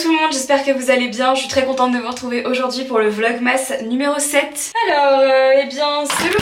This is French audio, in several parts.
tout le monde, j'espère que vous allez bien. Je suis très contente de vous retrouver aujourd'hui pour le vlogmas numéro 7. Alors, eh bien, c'est le...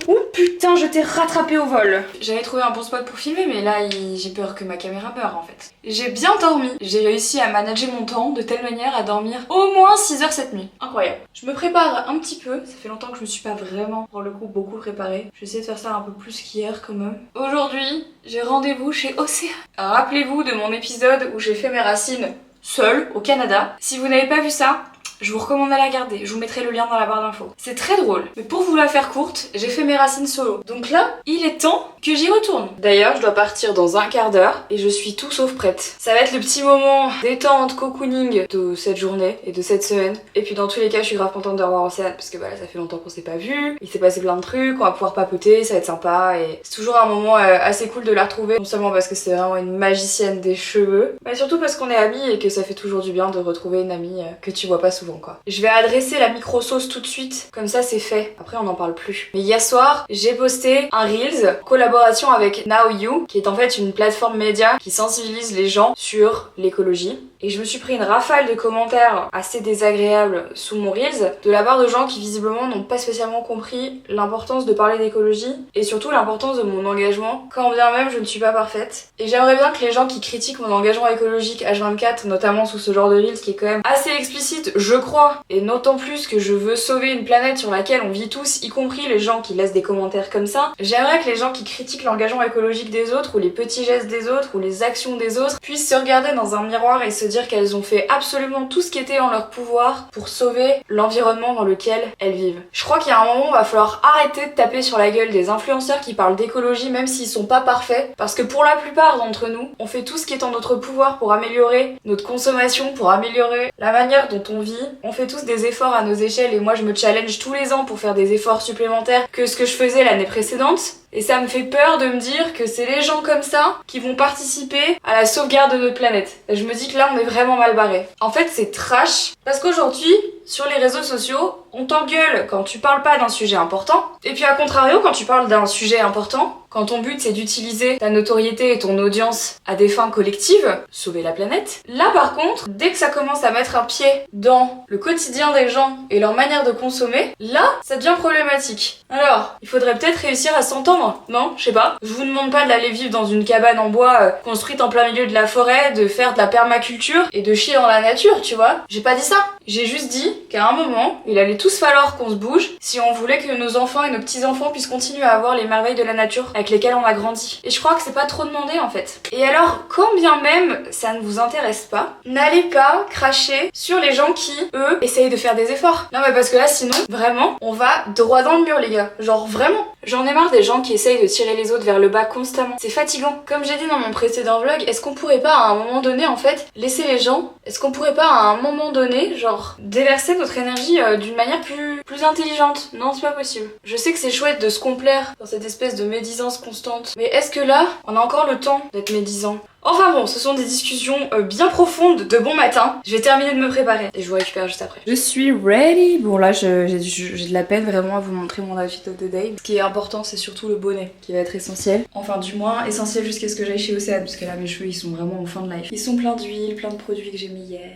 Oh putain, je t'ai rattrapé au vol. J'avais trouvé un bon spot pour filmer, mais là, j'ai peur que ma caméra meure en fait. J'ai bien dormi. J'ai réussi à manager mon temps de telle manière à dormir au moins 6 heures cette nuit. Incroyable. Je me prépare un petit peu. Ça fait longtemps que je me suis pas vraiment, pour le coup, beaucoup préparée. Je vais essayer de faire ça un peu plus qu'hier quand même. Aujourd'hui, j'ai rendez-vous chez Océane. Rappelez-vous de mon épisode où j'ai fait mes racines seule au Canada. Si vous n'avez pas vu ça, je vous recommande d'aller regarder, je vous mettrai le lien dans la barre d'infos. C'est très drôle, mais pour vous la faire courte, j'ai fait mes racines solo. Donc là, il est temps que j'y retourne. D'ailleurs, je dois partir dans un quart d'heure et je suis tout sauf prête. Ça va être le petit moment détente, cocooning de cette journée et de cette semaine. Et puis dans tous les cas, je suis grave contente de revoir Océane parce que voilà, ça fait longtemps qu'on s'est pas vu. Il s'est passé plein de trucs, on va pouvoir papoter, ça va être sympa et c'est toujours un moment assez cool de la retrouver. Non seulement parce que c'est vraiment une magicienne des cheveux, mais surtout parce qu'on est amis et que ça fait toujours du bien de retrouver une amie que tu vois pas souvent quoi. Je vais adresser la micro-sauce tout de suite, comme ça c'est fait. Après on n'en parle plus. Mais hier soir, j'ai posté un Reels, collaboration avec Now You, qui est en fait une plateforme média qui sensibilise les gens sur l'écologie. Et je me suis pris une rafale de commentaires assez désagréables sous mon Reels, de la part de gens qui visiblement n'ont pas spécialement compris l'importance de parler d'écologie, et surtout l'importance de mon engagement, quand bien même je ne suis pas parfaite. Et j'aimerais bien que les gens qui critiquent mon engagement écologique H24, notamment sous ce genre de Reels qui est quand même assez explicite, je crois, et d'autant plus que je veux sauver une planète sur laquelle on vit tous, y compris les gens qui laissent des commentaires comme ça, j'aimerais que les gens qui critiquent l'engagement écologique des autres, ou les petits gestes des autres, ou les actions des autres, puissent se regarder dans un miroir et se dire qu'elles ont fait absolument tout ce qui était en leur pouvoir pour sauver l'environnement dans lequel elles vivent. Je crois qu'il y a un moment où il va falloir arrêter de taper sur la gueule des influenceurs qui parlent d'écologie même s'ils sont pas parfaits, parce que pour la plupart d'entre nous, on fait tout ce qui est en notre pouvoir pour améliorer notre consommation, pour améliorer la manière dont on vit. On fait tous des efforts à nos échelles et moi je me challenge tous les ans pour faire des efforts supplémentaires que ce que je faisais l'année précédente. Et ça me fait peur de me dire que c'est les gens comme ça qui vont participer à la sauvegarde de notre planète. Et je me dis que là on est vraiment mal barré. En fait c'est trash parce qu'aujourd'hui sur les réseaux sociaux on t'engueule quand tu parles pas d'un sujet important. Et puis à contrario quand tu parles d'un sujet important, quand ton but c'est d'utiliser ta notoriété et ton audience à des fins collectives, sauver la planète, là par contre, dès que ça commence à mettre un pied dans le quotidien des gens et leur manière de consommer, là ça devient problématique. Alors, il faudrait peut-être réussir à s'entendre, non? Je sais pas. Je vous demande pas d'aller vivre dans une cabane en bois construite en plein milieu de la forêt, de faire de la permaculture et de chier dans la nature, tu vois. J'ai pas dit ça. J'ai juste dit qu'à un moment, il allait tous falloir qu'on se bouge si on voulait que nos enfants et nos petits-enfants puissent continuer à avoir les merveilles de la nature avec lesquelles on a grandi. Et je crois que c'est pas trop demandé en fait. Et alors, quand bien même ça ne vous intéresse pas, n'allez pas cracher sur les gens qui, eux, essayent de faire des efforts. Non mais parce que là sinon, vraiment, on va droit dans le mur les gars. Genre vraiment. J'en ai marre des gens qui essayent de tirer les autres vers le bas constamment. C'est fatigant. Comme j'ai dit dans mon précédent vlog, est-ce qu'on pourrait pas à un moment donné en fait laisser les gens, est-ce qu'on pourrait pas à un moment donné genre déverser notre énergie d'une manière plus intelligente? Non, c'est pas possible. Je sais que c'est chouette de se complaire dans cette espèce de médisance constante, mais est-ce que là on a encore le temps d'être médisant? Enfin bon, ce sont des discussions bien profondes de bon matin. Je vais terminer de me préparer et je vous récupère juste après. Je suis ready. Bon là j'ai de la peine vraiment à vous montrer mon outfit of the day. Ce qui est important c'est surtout le bonnet qui va être essentiel. Enfin du moins essentiel jusqu'à ce que j'aille chez Océane parce que là mes cheveux ils sont vraiment en fin de life. Ils sont pleins d'huile, plein de produits que j'ai mis hier.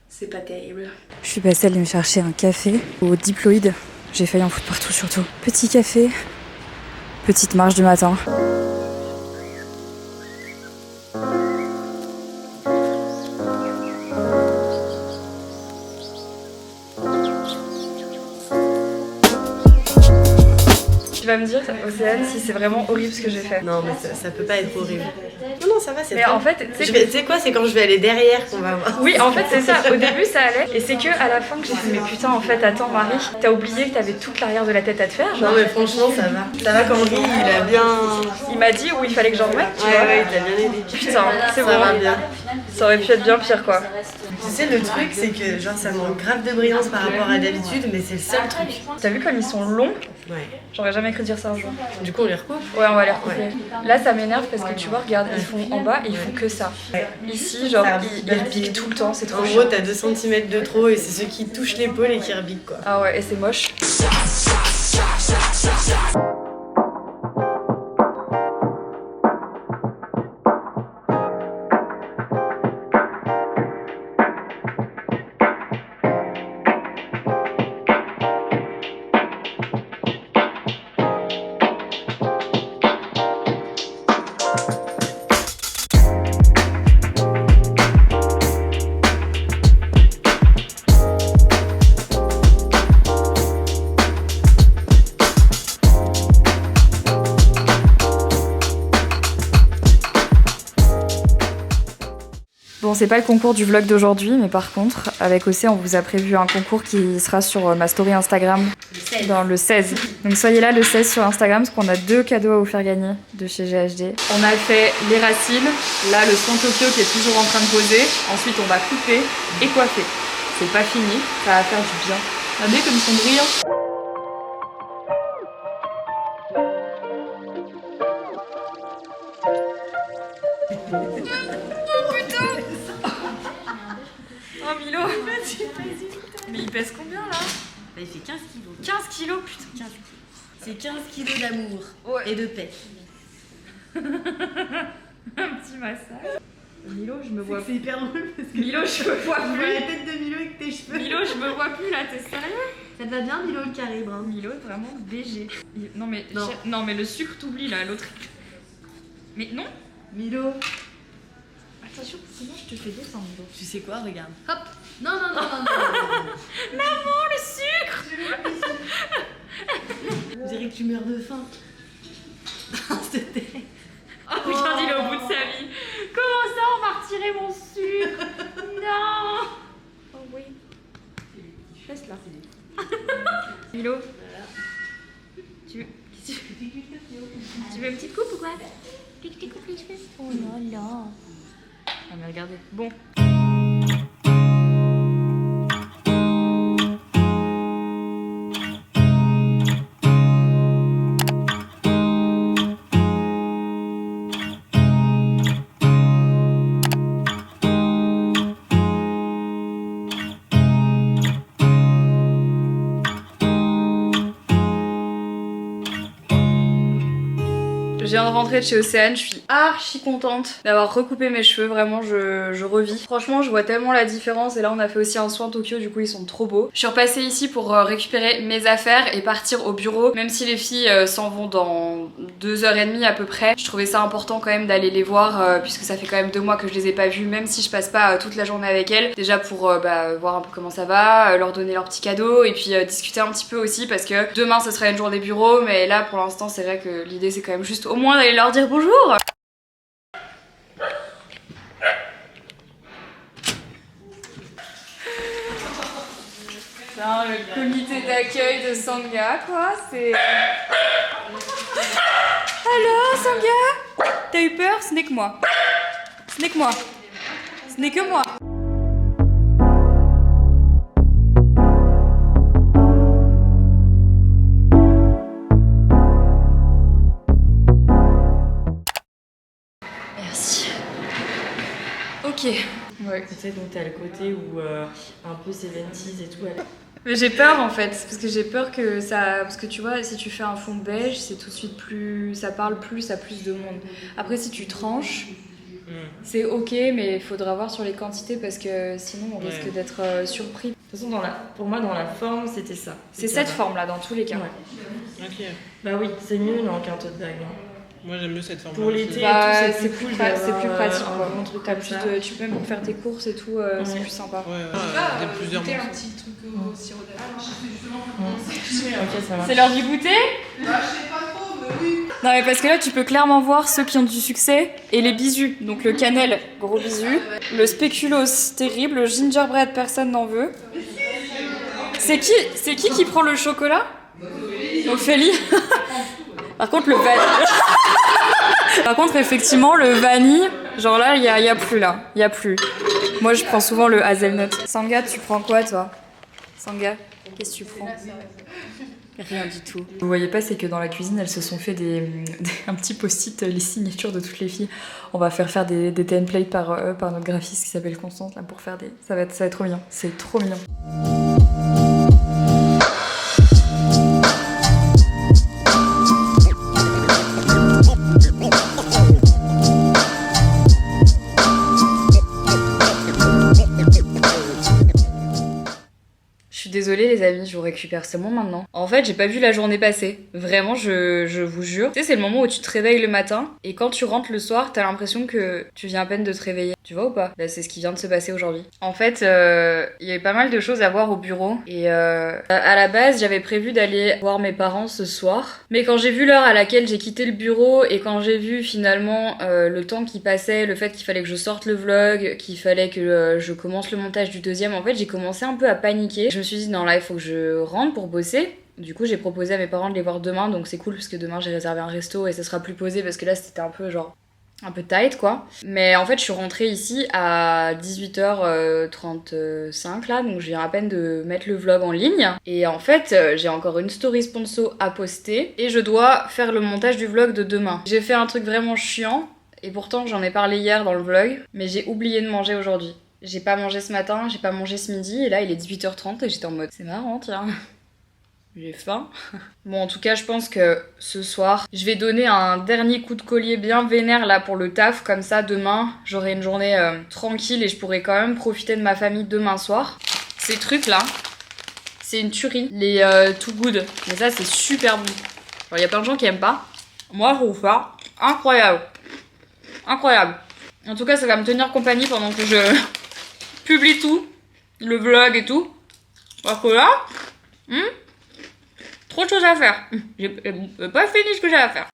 C'est pas terrible. Je suis passée aller me chercher un café au Diploïde. J'ai failli en foutre partout surtout. Petit café, petite marche du matin. Tu vas me dire, Océane, si c'est vraiment horrible ce que j'ai fait. Non, mais ça peut pas être horrible. Non, non, ça va, c'est mais en fait, tu sais quoi, c'est quand je vais aller derrière qu'on va voir. Oui, en fait, c'est ça. Au début, ça allait. Et c'est que à la fin que j'ai fait, mais putain, en fait, attends, Marie, t'as oublié que t'avais toute l'arrière de la tête à te faire, genre. Non, mais franchement, ça va. Ça va quand Henri, il a bien. Il m'a dit où il fallait que j'en remette, tu vois. Ouais, il t'a bien aidé. Putain, c'est bon. Ça va bien. Ça aurait pu être bien pire, quoi. Tu sais, le truc, c'est que genre ça manque grave de brillance par rapport à d'habitude, mais c'est le seul truc. T'as vu comme ils sont longs? Ouais. J'aurais jamais cru dire ça un jour. Du coup, on les recoupe? Ouais, on va les recouper. Ouais. Là, ça m'énerve parce que tu vois, regarde, ils font en bas et ils font que ça. Ouais. Ici, genre, ils repiquent tout le temps, c'est trop chiant. En gros, t'as 2 cm de trop et c'est ceux qui touchent l'épaule et qui repiquent, quoi. Ah ouais, et c'est moche. Bon, c'est pas le concours du vlog d'aujourd'hui, mais par contre, avec OC, on vous a prévu un concours qui sera sur ma story Instagram dans le 16. Donc soyez là le 16 sur Instagram, parce qu'on a 2 cadeaux à vous faire gagner de chez GHD. On a fait les racines, là le soin Tokyo qui est toujours en train de poser. Ensuite, on va couper et coiffer. C'est pas fini, ça va faire du bien. Regardez comme ils sont brillants. Oh Milo, mais il pèse combien là? Bah, il fait 15 kilos. 15 kilos, putain. 15 kilos. C'est 15 kilos d'amour et de paix. Un petit massage. Milo, je me vois C'est hyper drôle parce que Milo, je me vois tu vois plus. la tête de Milo avec tes cheveux. Milo, je me vois plus là, t'es sérieux? Ça te va bien Milo le carré brun? Milo est vraiment BG. Non mais, Non. non mais le sucre t'oublie là, l'autre. Mais non. Milo. Attention, sinon je te fais descendre. Milo. Tu sais quoi, regarde. Hop. Non, non, non, non, non. Maman, le sucre. On dirait que tu meurs de faim. C'était... Oh, regarde, il est au bout de sa vie. Comment ça, on m'a retiré mon sucre? Non. Oh oui. Laisse là. Milo. Tu veux une petite coupe ou quoi? Petite coupe les cheveux. Oh là là. Ah mais regardez. Bon. Je viens de rentrer de chez Océane, je suis archi contente d'avoir recoupé mes cheveux, vraiment je revis. Franchement je vois tellement la différence et là on a fait aussi un soin Tokyo, du coup ils sont trop beaux. Je suis repassée ici pour récupérer mes affaires et partir au bureau, même si les filles s'en vont dans 2h30 à peu près. Je trouvais ça important quand même d'aller les voir puisque ça fait quand même 2 mois que je les ai pas vues, même si je passe pas toute la journée avec elles. Déjà pour voir un peu comment ça va, leur donner leurs petits cadeaux et puis discuter un petit peu aussi parce que demain ce sera une journée bureau, mais là pour l'instant c'est vrai que l'idée c'est quand même juste au moins d'aller leur dire bonjour. Le comité d'accueil de Sangha, quoi, c'est... Alors, Sangha, t'as eu peur? Ce n'est que moi. Ce n'est que moi. Ce n'est que moi. Merci. Ok. Ouais, tu sais, donc t'as le côté où un peu 70s et tout. Mais j'ai peur en fait, parce que j'ai peur que ça... Parce que tu vois, si tu fais un fond beige, c'est tout de suite plus... Ça parle plus à plus de monde. Après, si tu tranches, c'est ok, mais il faudra voir sur les quantités parce que sinon on risque d'être surpris. De toute façon, pour moi, dans la forme, c'était ça. C'est cette forme-là, dans tous les cas. Ouais. Ok. Bah oui, c'est mieux non qu'un tote bag. Hein. Moi j'aime mieux cette forme. Pour l'été, Bah, et tout, c'est plus, cool c'est plus d'avoir, pratique quoi. un bon truc T'as comme plus ça. de, tu peux même pour faire tes courses et tout, c'est plus sympa. Ouais, des plusieurs goûter un morceaux. petit truc au sirop d'érable. Ok, ça marche. C'est l'heure du goûter? Bah, je sais pas trop, mais oui. Non mais parce que là tu peux clairement voir ceux qui ont du succès et les bisous. Donc le cannelle, gros bisous. Le spéculoos, terrible. Le gingerbread, personne n'en veut. C'est qui prend le chocolat? Ophélie. Par contre le vanille. Par contre effectivement le vanille, genre là il y a plus là, il y a plus. Moi je prends souvent le hazelnut. Sangha, tu prends quoi toi? Sangha, qu'est-ce que tu prends? Rien du tout. Vous voyez pas, c'est que dans la cuisine, elles se sont fait un petit post-it, les signatures de toutes les filles. On va faire des templates par notre graphiste qui s'appelle Constance là pour faire des... Ça va être trop mignon. C'est trop mignon. Je suis désolée, désolée les amis, je vous récupère seulement maintenant. En fait, j'ai pas vu la journée passer. Vraiment, je vous jure. Tu sais, c'est le moment où tu te réveilles le matin et quand tu rentres le soir, t'as l'impression que tu viens à peine de te réveiller. Tu vois ou pas? Bah, c'est ce qui vient de se passer aujourd'hui. En fait, il y avait pas mal de choses à voir au bureau et à la base, j'avais prévu d'aller voir mes parents ce soir. Mais quand j'ai vu l'heure à laquelle j'ai quitté le bureau et quand j'ai vu finalement le temps qui passait, le fait qu'il fallait que je sorte le vlog, qu'il fallait que je commence le montage du deuxième, en fait, j'ai commencé un peu à paniquer. Je me suis dit non, là, il faut que je rentre pour bosser. Du coup, j'ai proposé à mes parents de les voir demain, donc c'est cool parce que demain j'ai réservé un resto et ça sera plus posé parce que là c'était un peu genre un peu tight quoi. Mais en fait je suis rentrée ici à 18h35 là, donc je viens à peine de mettre le vlog en ligne. Et en fait j'ai encore une story sponsor à poster et je dois faire le montage du vlog de demain. J'ai fait un truc vraiment chiant et pourtant j'en ai parlé hier dans le vlog, mais j'ai oublié de manger aujourd'hui. J'ai pas mangé ce matin, j'ai pas mangé ce midi et là il est 18h30 et j'étais en mode c'est marrant tiens. J'ai faim. Bon, en tout cas, je pense que ce soir, je vais donner un dernier coup de collier bien vénère là pour le taf. Comme ça, demain, j'aurai une journée tranquille et je pourrai quand même profiter de ma famille demain soir. Ces trucs là, c'est une tuerie. Les Too Good. Mais ça, c'est super bon. Il y a plein de gens qui aiment pas. Moi, je trouve ça incroyable. Incroyable. En tout cas, ça va me tenir compagnie pendant que je publie tout. Le vlog et tout. Parce que là... trop de choses à faire. J'ai pas fini ce que j'ai à faire.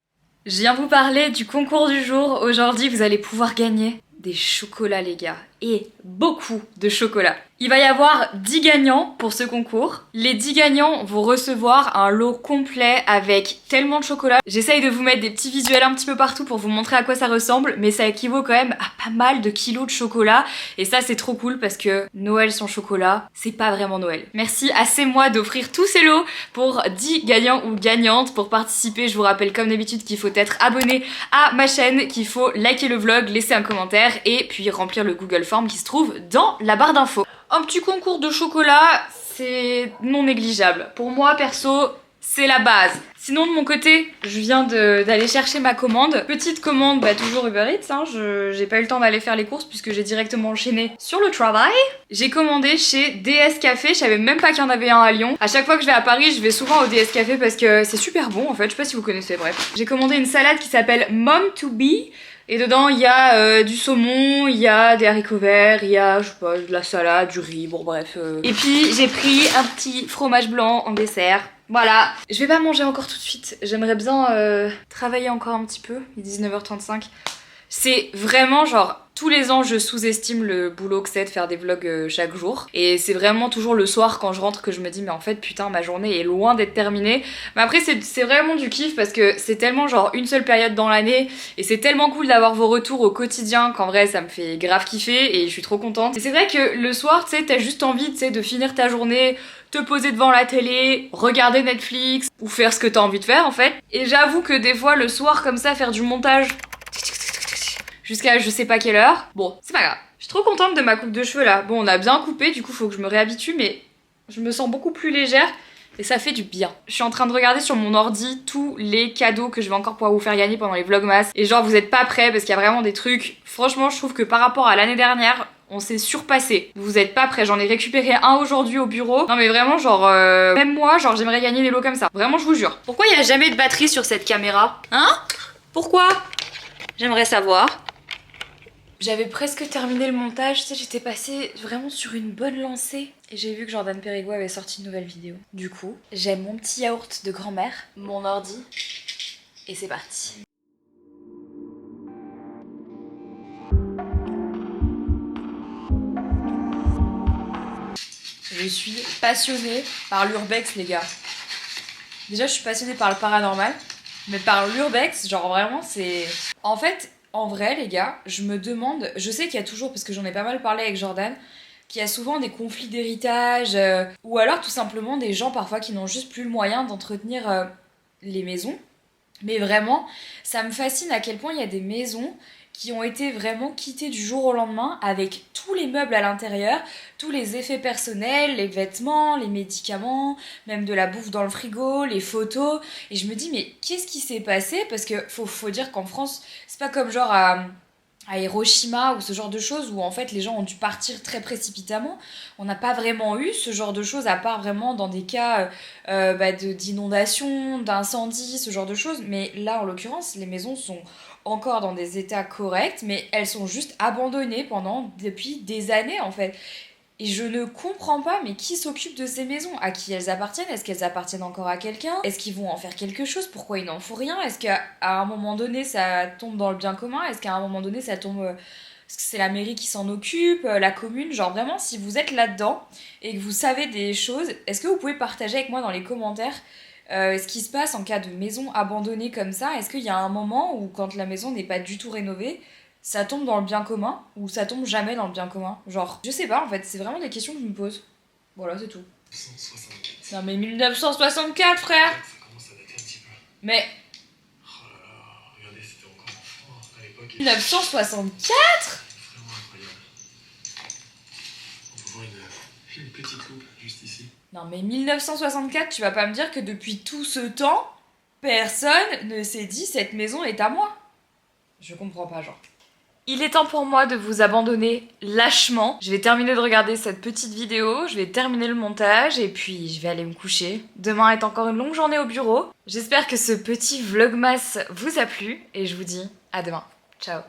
Je viens vous parler du concours du jour. Aujourd'hui, vous allez pouvoir gagner des chocolats, les gars. Et beaucoup de chocolat. Il va y avoir 10 gagnants pour ce concours. Les 10 gagnants vont recevoir un lot complet avec tellement de chocolat. J'essaye de vous mettre des petits visuels un petit peu partout pour vous montrer à quoi ça ressemble, mais ça équivaut quand même à pas mal de kilos de chocolat. Et ça, c'est trop cool parce que Noël sans chocolat, c'est pas vraiment Noël. Merci à C'est Moi d'offrir tous ces lots pour 10 gagnants ou gagnantes. Pour participer, je vous rappelle comme d'habitude qu'il faut être abonné à ma chaîne, qu'il faut liker le vlog, laisser un commentaire et puis remplir le Google Form qui se trouve dans la barre d'infos. Un petit concours de chocolat, c'est non négligeable. Pour moi, perso, c'est la base. Sinon, de mon côté, je viens d'aller chercher ma commande. Petite commande, bah toujours Uber Eats, hein. J'ai pas eu le temps d'aller faire les courses puisque j'ai directement enchaîné sur le travail. J'ai commandé chez DS Café, je savais même pas qu'il y en avait un à Lyon. À chaque fois que je vais à Paris, je vais souvent au DS Café parce que c'est super bon en fait, je sais pas si vous connaissez, bref. J'ai commandé une salade qui s'appelle Mom to Be. Et dedans, il y a du saumon, il y a des haricots verts, il y a, je sais pas, de la salade, du riz, bon bref. Et puis, j'ai pris un petit fromage blanc en dessert. Voilà. Je vais pas manger encore tout de suite. J'aimerais bien travailler encore un petit peu. Il est 19h35. C'est vraiment genre... Tous les ans, je sous-estime le boulot que c'est de faire des vlogs chaque jour. Et c'est vraiment toujours le soir quand je rentre que je me dis mais en fait putain ma journée est loin d'être terminée. Mais après c'est vraiment du kiff parce que c'est tellement genre une seule période dans l'année et c'est tellement cool d'avoir vos retours au quotidien qu'en vrai ça me fait grave kiffer et je suis trop contente. Et c'est vrai que le soir tu sais t'as juste envie tu sais de finir ta journée, te poser devant la télé, regarder Netflix ou faire ce que t'as envie de faire en fait. Et j'avoue que des fois le soir comme ça faire du montage jusqu'à je sais pas quelle heure. Bon, c'est pas grave. Je suis trop contente de ma coupe de cheveux là. Bon, on a bien coupé, du coup faut que je me réhabitue, mais je me sens beaucoup plus légère et ça fait du bien. Je suis en train de regarder sur mon ordi tous les cadeaux que je vais encore pouvoir vous faire gagner pendant les vlogmas. Et genre vous êtes pas prêts parce qu'il y a vraiment des trucs. Franchement, je trouve que par rapport à l'année dernière, on s'est surpassé. Vous êtes pas prêts, j'en ai récupéré un aujourd'hui au bureau. Non mais vraiment genre, même moi, genre j'aimerais gagner des lots comme ça. Vraiment, je vous jure. Pourquoi il y a jamais de batterie sur cette caméra? Hein? Pourquoi? J'aimerais savoir. J'avais presque terminé le montage, tu sais, j'étais passée vraiment sur une bonne lancée. Et j'ai vu que Jordan Perrigo avait sorti une nouvelle vidéo. Du coup, j'aime mon petit yaourt de grand-mère, mon ordi, et c'est parti. Je suis passionnée par l'urbex, les gars. Déjà, je suis passionnée par le paranormal, mais par l'urbex, genre vraiment, c'est... En fait... En vrai, les gars, je me demande... Je sais qu'il y a toujours, parce que j'en ai pas mal parlé avec Jordan, qu'il y a souvent des conflits d'héritage, ou alors tout simplement des gens parfois qui n'ont juste plus le moyen d'entretenir les maisons. Mais vraiment, ça me fascine à quel point il y a des maisons qui ont été vraiment quittées du jour au lendemain avec tous les meubles à l'intérieur, tous les effets personnels, les vêtements, les médicaments, même de la bouffe dans le frigo, les photos. Et je me dis mais qu'est-ce qui s'est passé? Parce que faut dire qu'en France, c'est pas comme genre à Hiroshima ou ce genre de choses où en fait les gens ont dû partir très précipitamment. On n'a pas vraiment eu ce genre de choses à part vraiment dans des cas d'inondation, d'incendie, ce genre de choses. Mais là en l'occurrence les maisons sont encore dans des états corrects mais elles sont juste abandonnées depuis des années en fait. Et je ne comprends pas, mais qui s'occupe de ces maisons? À qui elles appartiennent? Est-ce qu'elles appartiennent encore à quelqu'un? Est-ce qu'ils vont en faire quelque chose? Pourquoi ils n'en font rien? Est-ce qu'à un moment donné, ça tombe dans le bien commun? Est-ce qu'à un moment donné, ça tombe... Est-ce que c'est la mairie qui s'en occupe? La commune? Genre vraiment, si vous êtes là-dedans et que vous savez des choses, est-ce que vous pouvez partager avec moi dans les commentaires ce qui se passe en cas de maison abandonnée comme ça? Est-ce qu'il y a un moment où, quand la maison n'est pas du tout rénovée, ça tombe dans le bien commun ou ça tombe jamais dans le bien commun? Genre, je sais pas en fait, c'est vraiment des questions que je me pose. Voilà, c'est tout. 1964. Non mais 1964 frère! Ça commence à dater un petit peu. Mais Oh là là, regardez, c'était encore enfant à l'époque. 1964? C'est vraiment incroyable. On peut voir une petite loupe juste ici. Non mais 1964, tu vas pas me dire que depuis tout ce temps, personne ne s'est dit cette maison est à moi. Je comprends pas genre. Il est temps pour moi de vous abandonner lâchement. Je vais terminer de regarder cette petite vidéo, je vais terminer le montage et puis je vais aller me coucher. Demain est encore une longue journée au bureau. J'espère que ce petit vlogmas vous a plu et je vous dis à demain. Ciao.